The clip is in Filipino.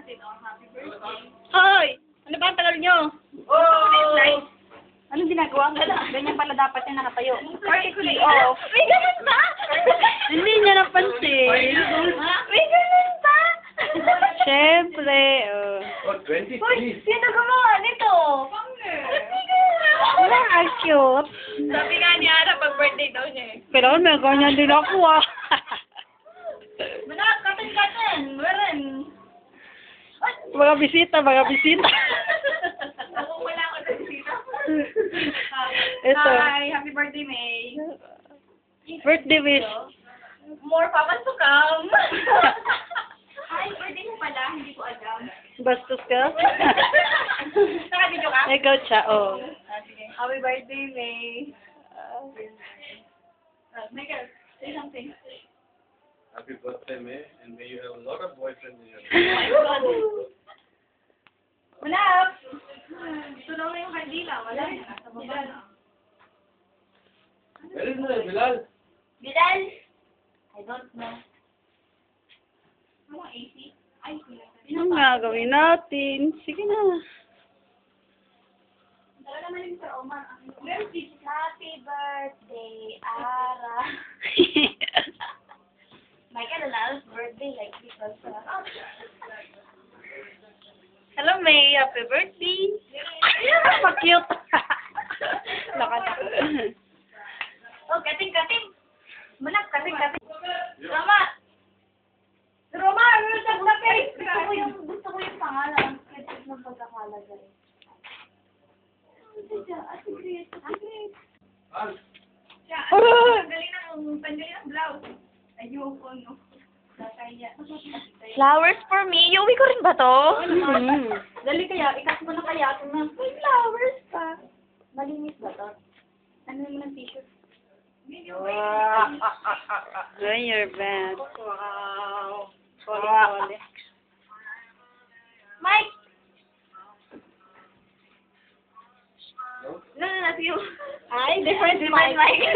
natin, oh, happy birthday. Hoy! Ano ba ang tagal nyo? Oh! Anong ginagawa mo? Ganyan pala dapat yung nakatayo. Particularly, Oh. May ganun ba? Hindi niya napansin. May ganun ba? Siyempre. Oh, 20, Uy, please. sino gumawa nito? Wala, ang cute. Sabi nga ni Ara, pag birthday daw niya eh. Pero may ganyan din ako ah. Manak, katin-katin. Meron. Mga bisita, mga bisita. Ako wala ko na dito. Ito. Hi, happy birthday, May. Birthday wish. More papas to come. Hi, birthday mo pala, hindi ko alam. Bastos ka? Nakabidyo ka? Ikaw siya, oh. Sige. Happy birthday, May. Michael, say something. Happy birthday, May, and may you have a lot of boyfriends in your Oh my God. Wala. Tunaw na yung kandila. Wala na. Sa baba na. Where is my Bilal? Bilal? I don't know. Ano ang AC? Ay, Anong gagawin natin? Sige na. Talaga naman yung Sir Omar. Happy birthday, Ara. Michael, Lala's birthday, like, because, Hello, May. Happy birthday. Pa-cute. Nakata. oh, kating-kating. Manak, kating-kating. Tama. Sir Omar, naglapit. Gusto ko yung pangalan. Kasi ng pagkakalagay. Ate Grace. Al. Tanggalin ng blouse. Ayoko, no. Nakaya. Flowers for me. Iuwi ko rin ba to? Dali kaya, ikas mo na kaya. May flowers pa. Malinis ba to? Ano mo ng t-shirt? Doing your best. Wow. Sorry. Mike! No? No, that's you. Ay, different Different mic. Mike.